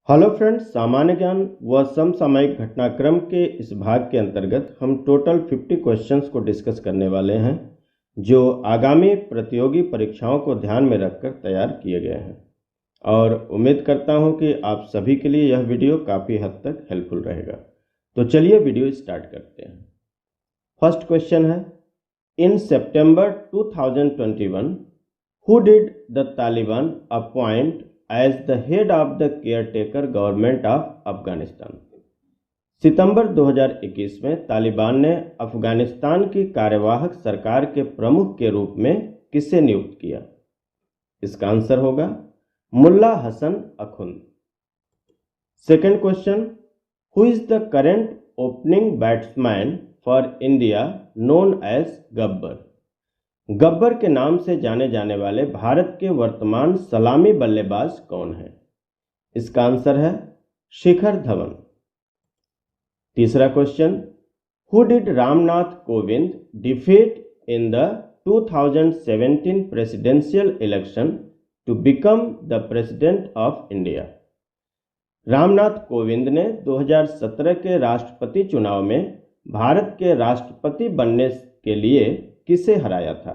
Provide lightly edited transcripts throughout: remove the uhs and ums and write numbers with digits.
Hello friends, सामान्य ज्ञान व समसामयिक घटनाक्रम के इस भाग के अंतर्गत हम टोटल 50 क्वेश्चंस को डिस्कस करने वाले हैं जो आगामी प्रतियोगी परीक्षाओं को ध्यान में रखकर तैयार किए गए हैं और उम्मीद करता हूं कि आप सभी के लिए यह वीडियो काफ़ी हद तक हेल्पफुल रहेगा। तो चलिए वीडियो स्टार्ट करते हैं। फर्स्ट क्वेश्चन है, in September 2021 who did the Taliban appoint as the head of the caretaker government of Afghanistan. सितंबर 2021 में तालिबान ने अफगानिस्तान की कार्यवाहक सरकार के प्रमुख के रूप में किसे नियुक्त किया? इसका आंसर होगा Mulla Hasan Akhund. Second question, who is the current opening batsman for India known as Gabbar? Gabbar के नाम से जाने जाने वाले भारत के वर्तमान सलामी बल्लेबाज कौन है? इसका आंसर है शिखर धवन। तीसरा question, who did Ramnath Kovind defeat in the 2017 presidential election to become the president of India? Ramnath Kovind ने 2017 के राष्ट्रपति चुनाव में भारत के राष्ट्रपति बनने के लिए किसे हराया था?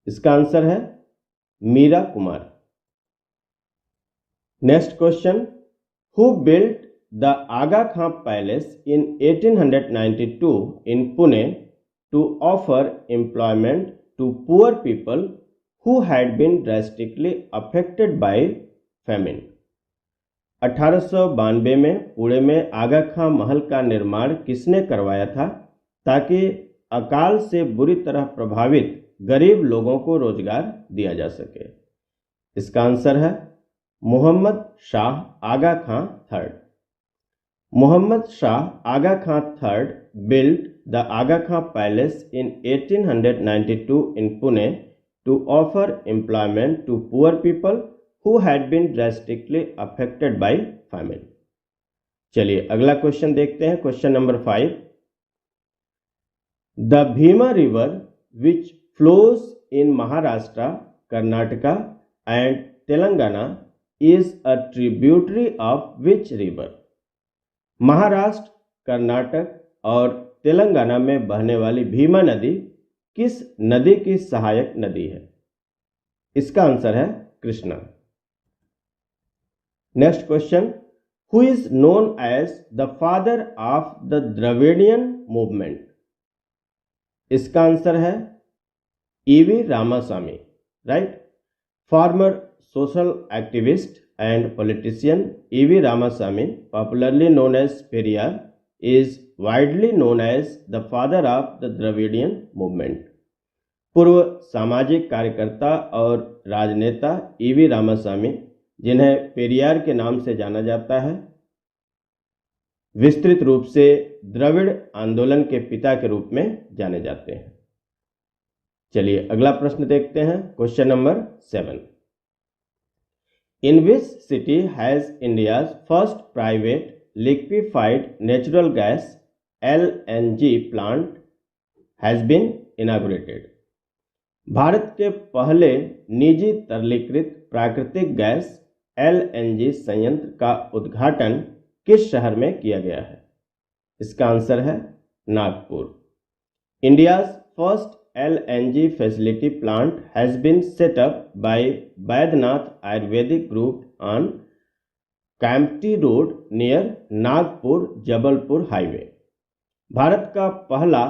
इसका आंसर है Meira Kumar. Next question, who built the Aga Khan palace in 1892 in Pune to offer employment to poor people who had been drastically affected by famine? 1892 में पुणे में आगा खां महल का निर्माण किसने करवाया था ताकि अकाल से बुरी तरह प्रभावित गरीब लोगों को रोजगार दिया जा सके? इसका आंसर है Mohammed Shah Aga Khan third. Mohammed Shah Aga Khan third built the Aga Khan palace in 1892 in Pune to offer employment to poor people who had been drastically affected by famine. चलिए अगला क्वेश्चन देखते हैं। Question number 5, The Bhima River, which flows in Maharashtra, Karnataka and Telangana, is a tributary of which river? Maharashtra, Karnataka और तेलंगाना में बहने वाली भीमा नदी किस नदी की सहायक नदी है? इसका आंसर है Krishna. Next question, who is known as the father of the Dravidian movement? इसका आंसर है EV Ramaswamy, right. Former social activist and politician EV Ramaswamy, popularly known as Periyar, is widely known as the father of the Dravidian movement. पूर्व सामाजिक कार्यकर्ता और राजनेता EV Ramaswamy, जिन्हें पेरियार के नाम से जाना जाता है, विस्तृत रूप से द्रविड़ आंदोलन के पिता के रूप में जाने जाते हैं। चलिए अगला प्रश्न देखते हैं। Question number 7, in which city has India's first private liquefied natural gas LNG plant has been inaugurated? Bharat के पहले निजी तरलीकृत प्राकृतिक गैस LNG संयंत्र का उद्घाटन किस शहर में किया गया है? इसका आंसर है Nagpur. India's first LNG facility plant has been set up by Baidyanath ayurvedic group on Kamptee road near Nagpur Jabalpur highway. Bharat का पहला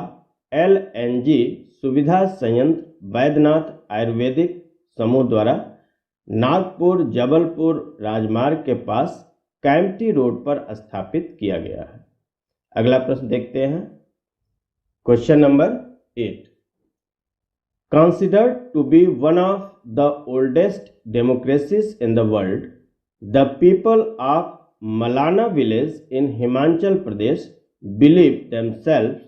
LNG सुविधा संयंत्र बैद्यनाथ आयुर्वेदिक समूह द्वारा नागपुर जबलपुर राजमार्ग के पास कैंपटी रोड पर स्थापित किया गया है। अगला प्रश्न देखते हैं। Question number 8, considered to be one of the oldest democracies in the world, the people of Malana village in Himachal Pradesh believe themselves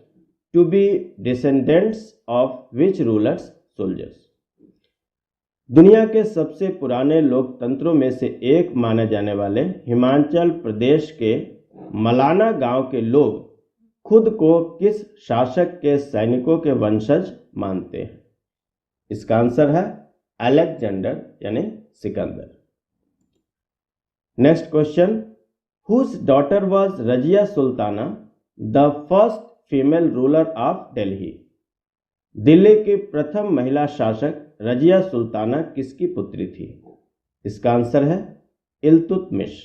to be descendants of which rulers soldiers? दुनिया के सबसे पुराने लोकतंत्रों में से एक माने जाने वाले हिमाचल प्रदेश के मलाना गांव के लोग खुद को किस शासक के सैनिकों के वंशज मानते हैं? इसका आंसर है अलेक्जेंडर यानी Sikandar. Next question, whose daughter was Razia Sultana the first female ruler of Delhi? Delhi की प्रथम महिला शासक रजिया सुल्ताना किसकी पुत्री थी? इसका आंसर है Iltutmish.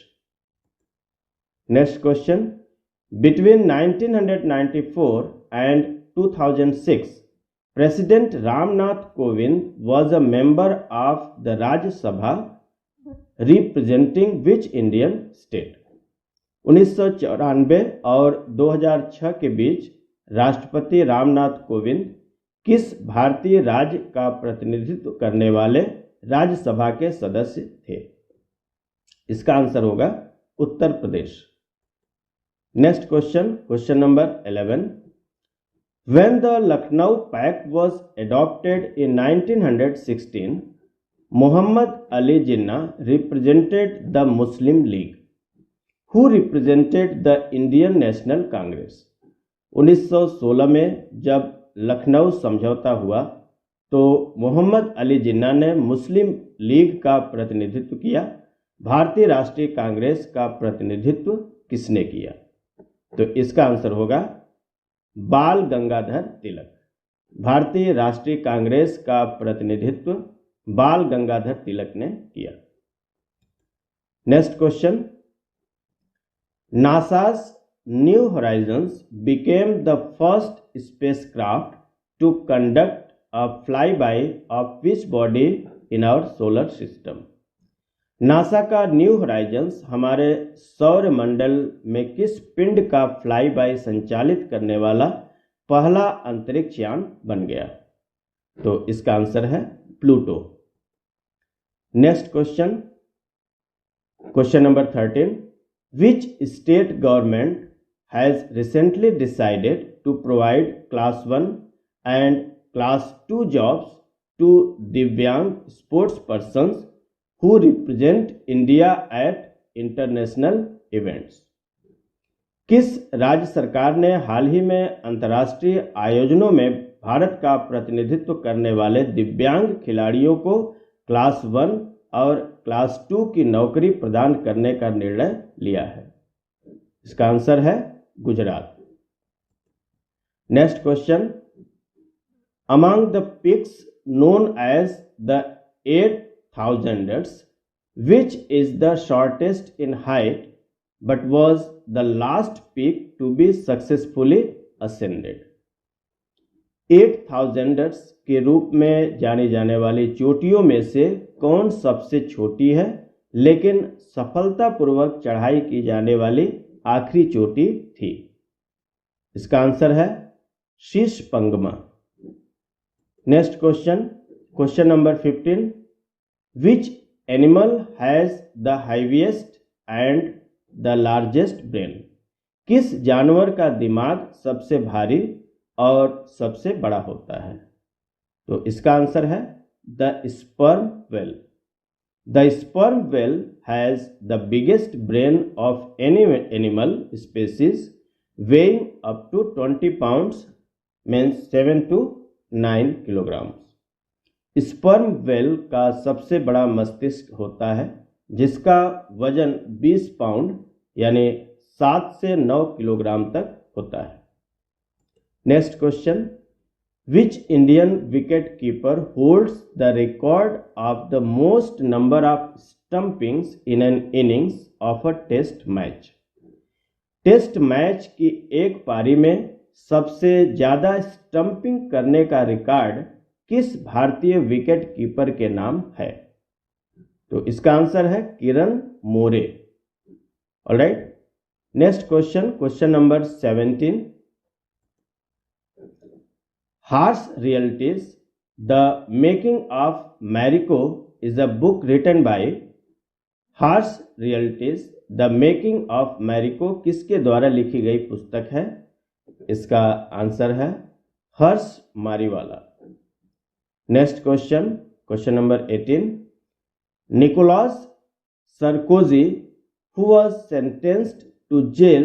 Next question, between 1994 and 2006 president Ramnath Kovind was a member of the Rajya Sabha representing which Indian state? 1994 और 2006 के बीच राष्ट्रपति रामनाथ कोविंद किस भारतीय राज्य का प्रतिनिधित्व करने वाले राज्यसभा के सदस्य थे? इसका आंसर होगा Uttar Pradesh. Next question, question number 11, when the Lucknow Pact was adopted in 1916, Muhammad Ali Jinnah represented the Muslim League. Who represented the Indian National Congress? 1916 में जब लखनऊ समझौता हुआ तो मोहम्मद अली जिन्ना ने मुस्लिम लीग का प्रतिनिधित्व किया। भारतीय राष्ट्रीय कांग्रेस का प्रतिनिधित्व किसने किया? तो इसका आंसर होगा बाल गंगाधर तिलक। भारतीय राष्ट्रीय कांग्रेस का प्रतिनिधित्व बाल गंगाधर तिलक ने किया। Next question, NASA's new Horizons became the first spacecraft to conduct a flyby of which body in our solar system? NASA का न्यू होराइजन्स हमारे सौर मंडल में किस पिंड का फ्लाई बाय संचालित करने वाला पहला अंतरिक्ष यान बन गया? तो इसका आंसर है Pluto. Next question, question number 13, which state government has recently decided to provide class 1 and class 2 jobs to divyang sports persons who represent India at international events? किस राज्य सरकार ने हाल ही में अंतर्राष्ट्रीय आयोजनों में भारत का प्रतिनिधित्व करने वाले दिव्यांग खिलाड़ियों को क्लास 1 और क्लास 2 की नौकरी प्रदान करने का निर्णय लिया है? इसका आंसर है Gujarat. Next question, among the peaks known as the 8,000ers, which is the shortest in height but was the last peak to be successfully ascended? 8,000ers के रूप में जानी जाने वाली चोटियों में से कौन सबसे छोटी है लेकिन सफलतापूर्वक चढ़ाई की जाने वाली आखिरी चोटी थी? इसका आंसर है Shishapangma. Next question, question number 15, which animal has the heaviest and the largest brain? किस जानवर का दिमाग सबसे भारी और सबसे बड़ा होता है? तो इसका आंसर है the sperm whale. The sperm whale has the biggest brain of any animal species weighing up to 20 pounds means 7 to 9 kilogram. Sperm whale का सबसे बड़ा मस्तिष्क होता है जिसका वजन 20 पाउंड यानी 7 से 9 किलोग्राम तक होता है। Next question, which Indian wicket keeper holds the record of the most number of stumpings in an innings of a test match? Test match की एक पारी में सबसे ज्यादा स्टंपिंग करने का रिकॉर्ड किस भारतीय विकेट कीपर के नाम है? तो इसका आंसर है Kiran More. Alright, next question, question number 17, harsh realities the making of Marico is a book written by. Harsh realities the making of Marico किसके द्वारा लिखी गई पुस्तक है? इसका आंसर है Harsh Mariwala. Next question, question number 18, Nicolas Sarkozy who was sentenced to jail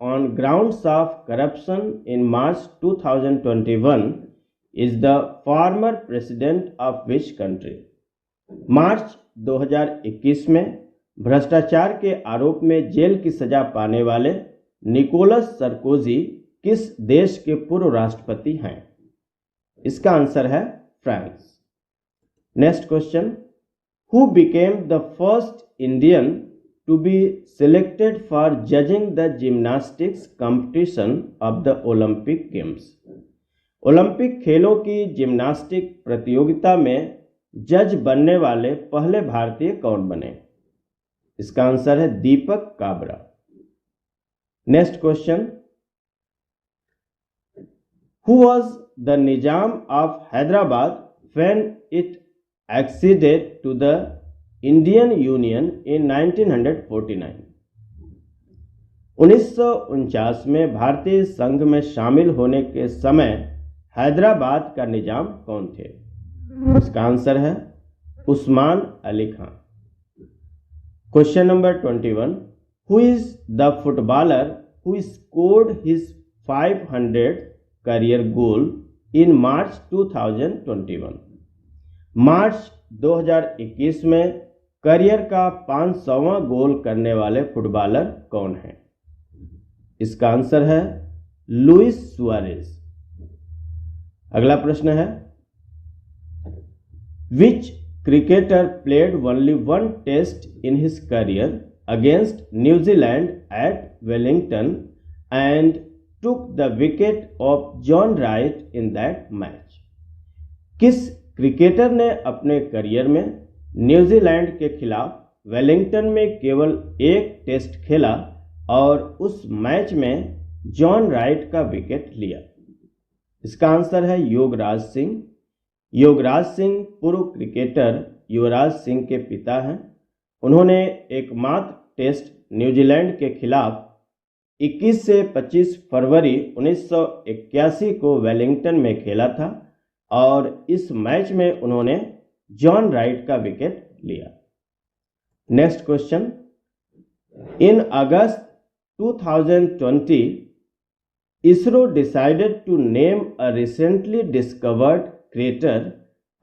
on grounds of corruption in March 2021 is the former president of which country? मार्च 2021 में भ्रष्टाचार के आरोप में जेल की सजा पाने वाले निकोलस सरकोजी किस देश के पूर्व राष्ट्रपति हैं? इसका आंसर है France. Next question, who became the first Indian to be selected for judging the gymnastics competition of the Olympic games? Olympic खेलों की जिम्नास्टिक प्रतियोगिता में जज बनने वाले पहले भारतीय कौन बने? इसका आंसर है Deepak Kabra. Next question, who was the Nizam of Hyderabad when it acceded to the Indian Union in 1949? 1949 में भारतीय संघ में शामिल होने के समय हैदराबाद का निजाम कौन थे? इसका आंसर है Usman Ali Khan. Question number 21, who is the footballer who scored his 500th career goal in March 2021? मार्च 2021 में करियर का 500वां गोल करने वाले फुटबॉलर कौन है? इसका आंसर है लुइस सुआरेज। अगला प्रश्न है, which cricketer played only one test in his career against New Zealand at Wellington and took the wicket of John Wright in that match? किस क्रिकेटर ने अपने करियर में न्यूजीलैंड के खिलाफ वेलिंगटन में केवल एक टेस्ट खेला और उस मैच में जॉन राइट का विकेट लिया? इसका आंसर है योगराज सिंह। योगराज सिंह पूर्व क्रिकेटर युवराज सिंह के पिता हैं। उन्होंने एकमात्र टेस्ट न्यूजीलैंड के खिलाफ 21 से 25 फरवरी 1981 को वेलिंगटन में खेला था और इस मैच में उन्होंने जॉन राइट का विकेट लिया। Next question, in August 2020 ISRO decided to name a recently discovered crater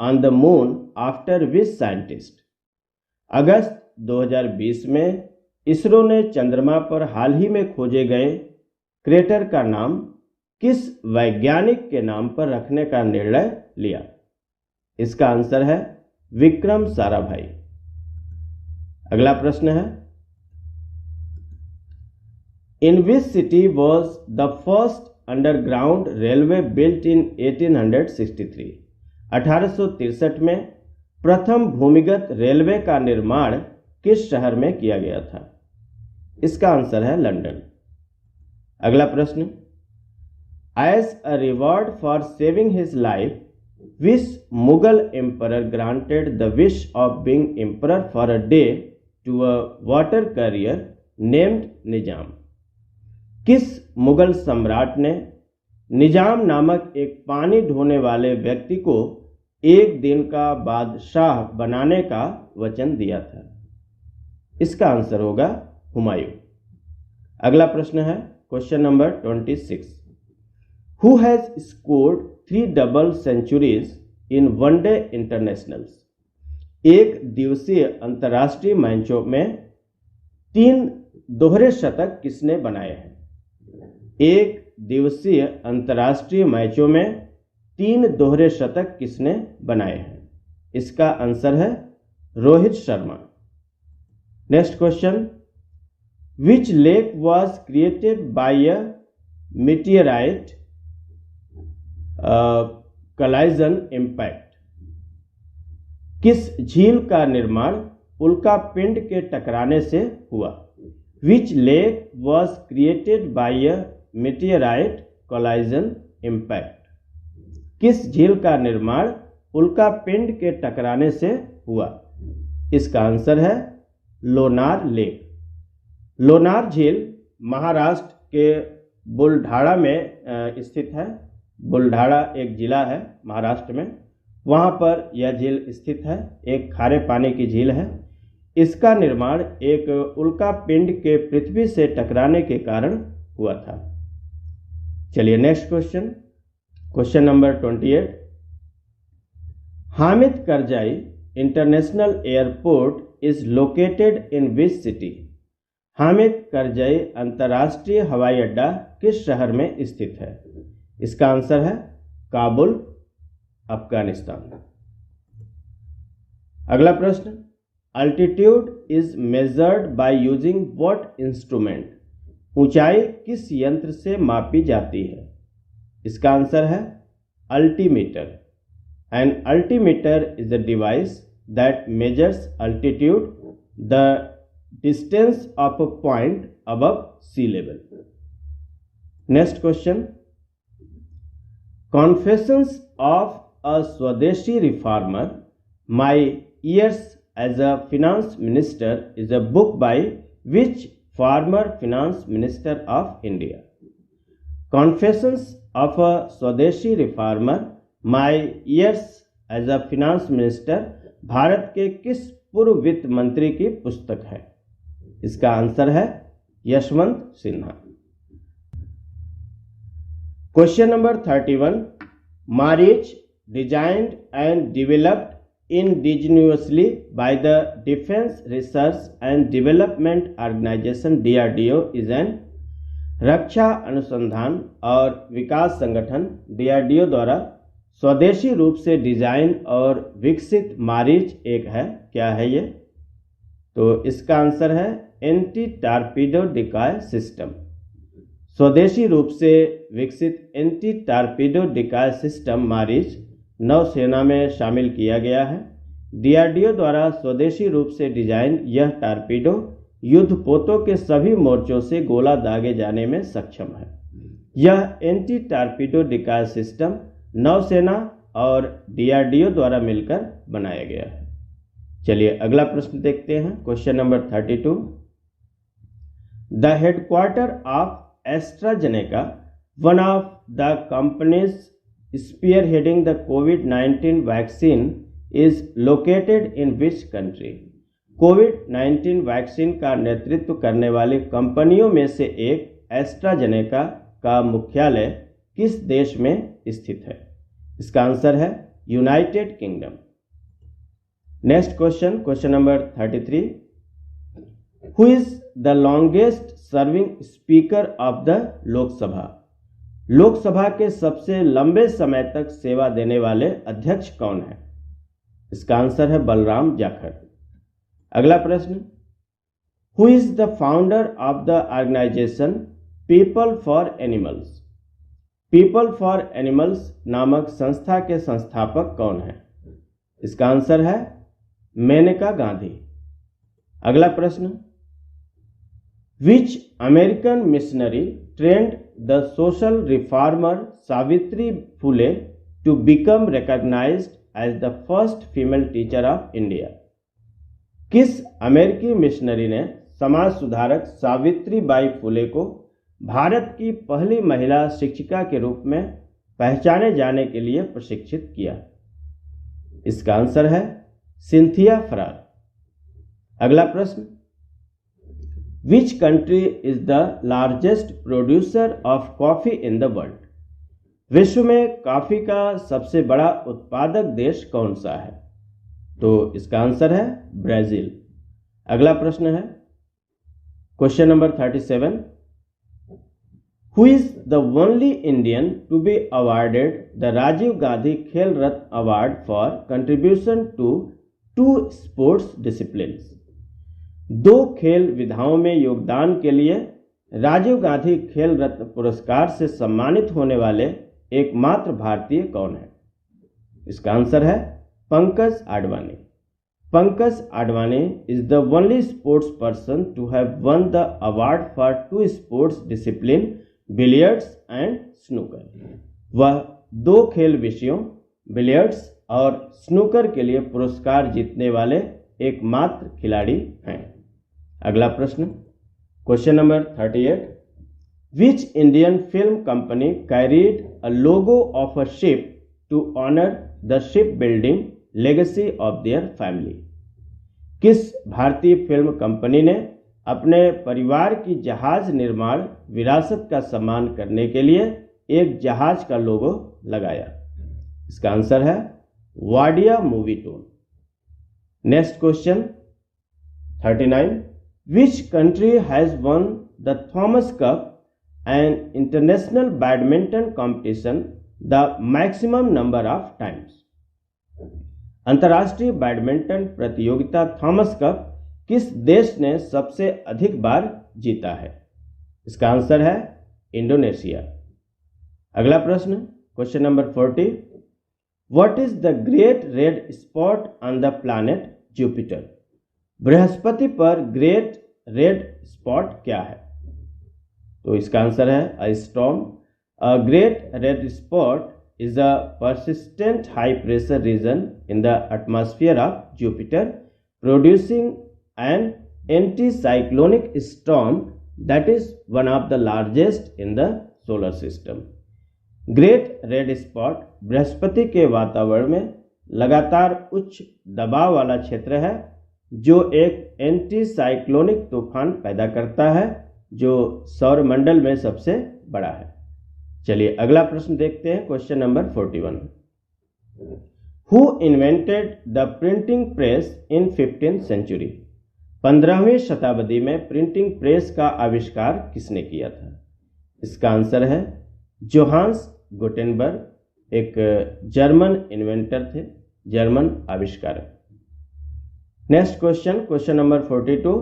on the moon after which scientist? अगस्त 2020 में इसरो ने चंद्रमा पर हाल ही में खोजे गए क्रेटर का नाम किस वैज्ञानिक के नाम पर रखने का निर्णय लिया? इसका आंसर है विक्रम साराभाई। अगला प्रश्न है, in which city was the first underground railway built in 1863? 1863 में प्रथम भूमिगत रेलवे का निर्माण किस शहर में किया गया था? इसका आंसर है लंदन। अगला प्रश्न, As a reward for saving his life, which Mughal emperor granted the wish of being emperor for a day to a water carrier named निजाम? किस मुगल सम्राट ने निजाम नामक एक पानी ढोने वाले व्यक्ति को एक दिन का बादशाह बनाने का वचन दिया था? इसका आंसर होगा हुमायूं। अगला प्रश्न है question number 26, Who has scored 3 double centuries in one-day internationals? एक दिवसीय अंतर्राष्ट्रीय मैचों में 3 दोहरे शतक किसने बनाए हैं? एक दिवसीय अंतर्राष्ट्रीय मैचों में 3 दोहरे शतक किसने बनाए हैं? इसका आंसर है Rohit Sharma. Next question, which lake was created by a meteorite collision impact? किस झील का निर्माण उल्का पिंड के टकराने से हुआ? विच lake was created by a meteorite collision impact? किस झील का निर्माण उल्का पिंड के टकराने से हुआ? इसका आंसर है लोनार लेक। लोनार झील महाराष्ट्र के बुलढाणा में स्थित है। बुलढाणा एक जिला है महाराष्ट्र में, वहाँ पर यह झील स्थित है। एक खारे पानी की झील है। इसका निर्माण एक उल्का पिंड के पृथ्वी से टकराने के कारण हुआ था। चलिए next question, question number 28। Hamid Karzai international airport is located in which city? Hamid Karzai अंतर्राष्ट्रीय हवाई अड्डा किस शहर में स्थित है? इसका आंसर है काबुल, अफगानिस्तान। अगला प्रश्न, altitude is measured by using what instrument? ऊंचाई किस यंत्र से मापी जाती है? इसका आंसर है altimeter. An altimeter is a device that measures altitude, the distance of a point above sea level. Next question, confessions of a swadeshi reformer, my years as a finance minister is a book by which former finance minister of India? Confessions of a swadeshi reformer, my years as a finance minister Bharat के किस पूर्व वित्त मंत्री की पुस्तक है? इसका answer है Yashwant Sinha. Question number 31, Marich designed and developed indigenously by the Defense Research and Development Organization DRDO is an रक्षा अनुसंधान और विकास संगठन DRDO द्वारा स्वदेशी रूप से डिजाइन और विकसित मारीच एक है। क्या है ये? तो इसका आंसर है एंटी टारपीडो डिकॉय सिस्टम। स्वदेशी रूप से विकसित anti torpedo decoy system Marich नौसेना में शामिल किया गया है। डीआरडीओ द्वारा स्वदेशी रूप से डिजाइन यह टारपीडो युद्धपोतों के सभी मोर्चों से गोला दागे जाने में सक्षम है। यह एंटी टारपीडो डिकॉय सिस्टम नौसेना और डीआरडीओ द्वारा मिलकर बनाया गया है। चलिए अगला प्रश्न देखते हैं। Question number 32, the headquarter of AstraZeneca, one of the companies spearheading the COVID-19 vaccine is located in which country? Covid vaccine का नेतृत्व करने वाली कंपनियों में से एक एस्ट्राजेनेका का मुख्यालय किस देश में स्थित है? इसका आंसर है United kingdom. Next question, question number 33, who is the longest serving speaker of the Lok Sabha? Lok Sabha के सबसे लंबे समय तक सेवा देने वाले अध्यक्ष कौन है? इसका आंसर है बलराम जाखड़। अगला प्रश्न, who is the founder of the organisation people for animals? People for animals नामक संस्था के संस्थापक कौन है? इसका आंसर है मेनका गांधी। अगला प्रश्न, which American missionary trend the social reformer Savitri Phule to become recognized as the first female teacher of India? किस अमेरिकी मिशनरी ने समाज सुधारक सावित्री बाई फुले को भारत की पहली महिला शिक्षिका के रूप में पहचाने जाने के लिए प्रशिक्षित किया? इसका आंसर है सिंथिया फरार। अगला प्रश्न, Which country is the largest producer of coffee in the world? विश्व में कॉफी का सबसे बड़ा उत्पादक देश कौन सा है? तो इसका आंसर है ब्राजील। अगला प्रश्न है question number 37, who is the only Indian to be awarded the Rajiv Gandhi Khel Ratna award for contribution to 2 sports disciplines? 2 खेल विधाओं में योगदान के लिए राजीव गांधी खेल रत्न पुरस्कार से सम्मानित होने वाले एकमात्र भारतीय कौन है? इसका आंसर है Pankaj Advani. Pankaj Advani is the only sports person to have won the award for 2 sports discipline, billiards and snooker. वह 2 खेल विषयों बिलियर्ड्स और स्नूकर के लिए पुरस्कार जीतने वाले एकमात्र खिलाड़ी हैं। अगला प्रश्न, question number 38, which Indian film company carried a logo of a ship to honour the ship building legacy of their family? किस भारतीय फिल्म कंपनी ने अपने परिवार की जहाज निर्माण विरासत का सम्मान करने के लिए एक जहाज का लोगो लगाया? इसका आंसर है Wadia Movietone. Next question, 39. Which country has won the Thomas Cup, an international badminton competition, the maximum number of times? अंतर्राष्ट्रीय बैडमिंटन प्रतियोगिता थॉमस कप किस देश ने सबसे अधिक बार जीता है? इसका आंसर है इंडोनेशिया। अगला प्रश्न, question number 40. What is the great red spot on the planet Jupiter? Brihaspati पर ग्रेट रेड स्पॉट क्या है? तो इसका आंसर है अ storm. A great red spot is a persistent high pressure region in the atmosphere of Jupiter, producing an anticyclonic storm that is one of the largest in the solar system. Great red spot Brihaspati के वातावरण में लगातार उच्च दबाव वाला क्षेत्र है जो एक एंटीसाइक्लोनिक तूफान पैदा करता है जो सौरमंडल में सबसे बड़ा है। चलिए अगला प्रश्न देखते हैं, question number 41. Who invented the printing press in 15th century? 15वीं शताब्दी में प्रिंटिंग प्रेस का आविष्कार किसने किया था? इसका आंसर है जोहान्स गुटेनबर्ग, एक जर्मन इन्वेंटर थे, जर्मन आविष्कारक। Next question, question number 42.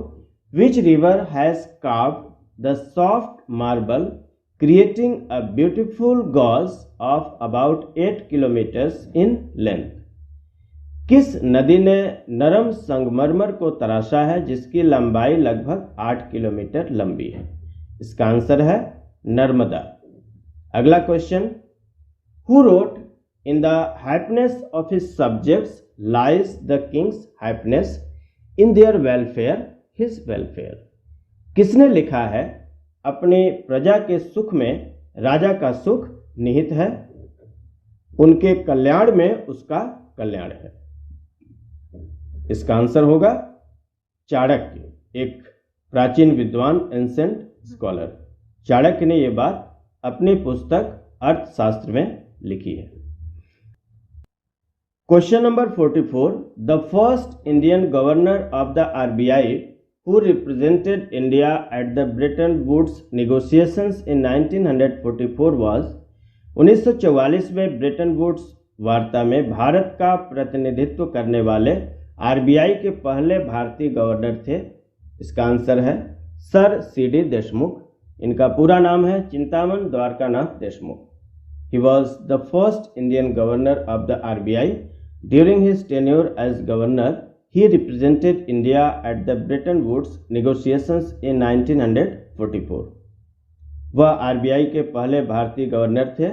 Which river has carved the soft marble creating a beautiful gauze of about 8 kilometers in length? किस नदी ने नरम संगमरमर को तराशा है जिसकी लंबाई लगभग 8 किलोमीटर लंबी है? इसका आंसर है नर्मदा। अगला question, who wrote in the happiness of his subjects lies the Kings happiness, in their welfare his welfare? किसने लिखा है अपनी प्रजा के सुख में राजा का सुख निहित है, उनके कल्याण में उसका कल्याण है? इसका आंसर होगा चाणक्य, एक प्राचीन विद्वान, एंसेंट स्कॉलर। चाणक्य ने यह बात अपनी पुस्तक अर्थशास्त्र में लिखी है। Question number 44. The first Indian governor of the RBI who represented India at the Bretton Woods negotiations in 1944 was? 1944 में ब्रेटन वुड्स वार्ता में भारत का प्रतिनिधित्व करने वाले आरबीआई के पहले भारतीय गवर्नर थे। इसका आंसर है सर सीडी देशमुख। इनका पूरा नाम है Chintaman Dwarkanath Deshmukh. He was the first Indian governor of the RBI. During his tenure as governor, he represented India at the Bretton Woods negotiations in 1944. वह आरबीआई के पहले भारतीय गवर्नर थे।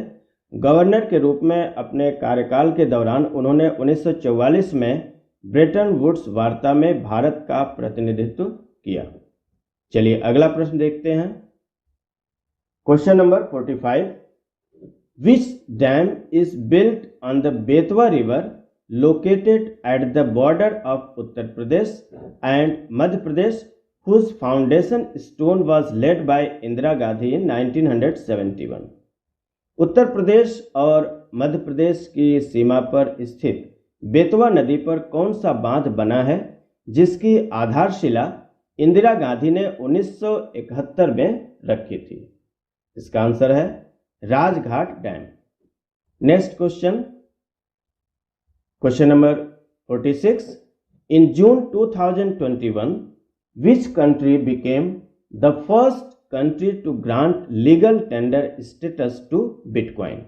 गवर्नर के रूप में अपने कार्यकाल के दौरान उन्होंने 1944 में ब्रेटन वुड्स वार्ता में भारत का प्रतिनिधित्व किया। चलिए अगला प्रश्न देखते हैं, question number 45. Which dam is built on the Betwa River located at the border of Uttar Pradesh and Madhya Pradesh, whose foundation stone was laid by Indira Gandhi in 1971? Uttar Pradesh और मध्य प्रदेश की सीमा पर स्थित बेतवा नदी पर कौन सा बांध बना है जिसकी आधारशिला इंदिरा गांधी ने 1971 में रखी थी? इसका आंसर है Rajghat dam. Next question, question number 46. In June 2021, which country became the first country to grant legal tender status to Bitcoin?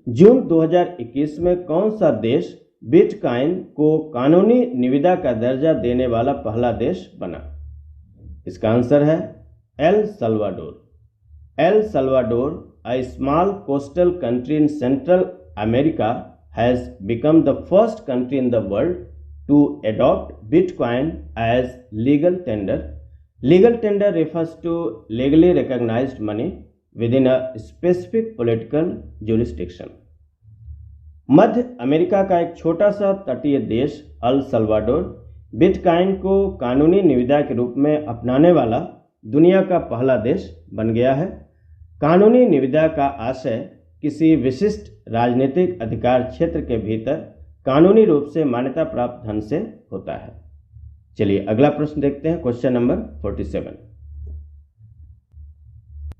जून 2021 में कौन सा देश बिटकॉइन को कानूनी निविदा का दर्जा देने वाला पहला देश बना? इसका आंसर है El Salvador. El Salvador, a small coastal country in Central America, has become the first country in the world to adopt Bitcoin as legal tender. Legal tender refers to legally recognized money within a specific political jurisdiction. Madhya America का एक छोटा सा तटीय देश El Salvador bitcoin को कानूनी निविदा के रूप में अपनाने वाला दुनिया का पहला देश बन गया है। कानूनी निविदा का आशय किसी विशिष्ट राजनीतिक अधिकार क्षेत्र के भीतर कानूनी रूप से मान्यता प्राप्त धन से होता है। चलिए अगला प्रश्न देखते हैं, question number 47।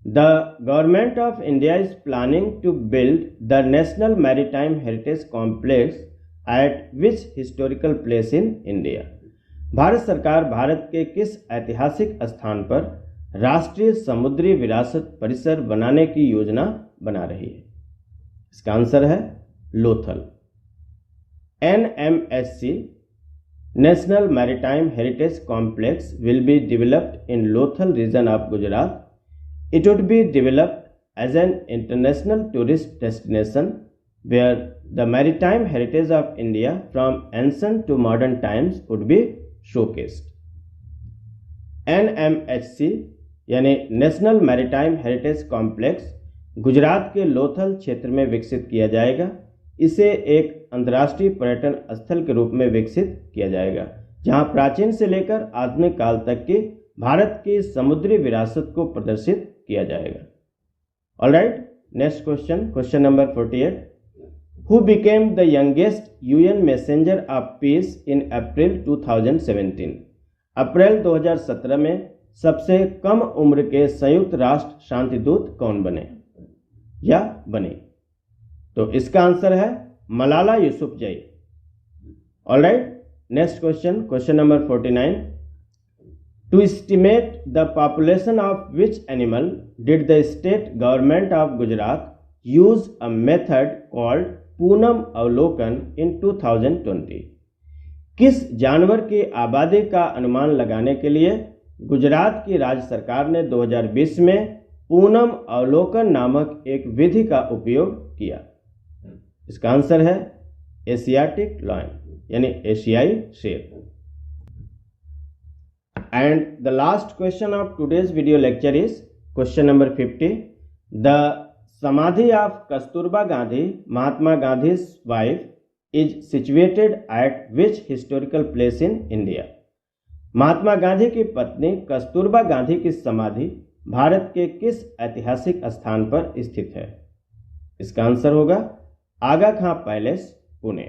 The government of India is planning to build the national maritime heritage complex at which historical place in India? Bharat सरकार भारत के किस ऐतिहासिक स्थान पर राष्ट्रीय समुद्री विरासत परिसर बनाने की योजना बना रही है? इसका आंसर है Lothal. NMHC National Maritime Heritage Complex will be developed in Lothal region of Gujarat. It would be developed as an international tourist destination where the maritime heritage of India from ancient to modern times would be showcased. NMHC यानी national maritime heritage complex Gujarat के लोथल क्षेत्र में विकसित किया जाएगा। इसे एक अंतर्राष्ट्रीय पर्यटन स्थल के रूप में विकसित किया जाएगा, जहां प्राचीन से लेकर आधुनिक काल तक की भारत की समुद्री विरासत को प्रदर्शित किया जाएगा। Alright, next question, question number 48। Who became the youngest UN messenger of peace in April 2017? अप्रैल 2017 में सबसे कम उम्र के संयुक्त राष्ट्र शांतिदूत कौन बने या बने? तो इसका आंसर है Malala Yousafzai. Alright, next question, question number 49। To estimate the population of which animal did the state government of Gujarat use a method called Poonam Avlokan in 2020? किस जानवर की आबादी का अनुमान लगाने के लिए गुजरात की राज्य सरकार ने 2020 में पूनम अवलोकन नामक एक विधि का उपयोग किया? इसका आंसर है एशियाटिक लायन यानी एशियाई शेर। And the last question of today's video lecture is question number 50। The samadhi of Kasturba Gandhi, Mahatma Gandhi wife, is situated at which historical place in India? Mahatma Gandhi की पत्नी कस्तूरबा गांधी की समाधि भारत के किस ऐतिहासिक स्थान पर स्थित है? इसका आंसर होगा आगा खां पैलेस, पुणे।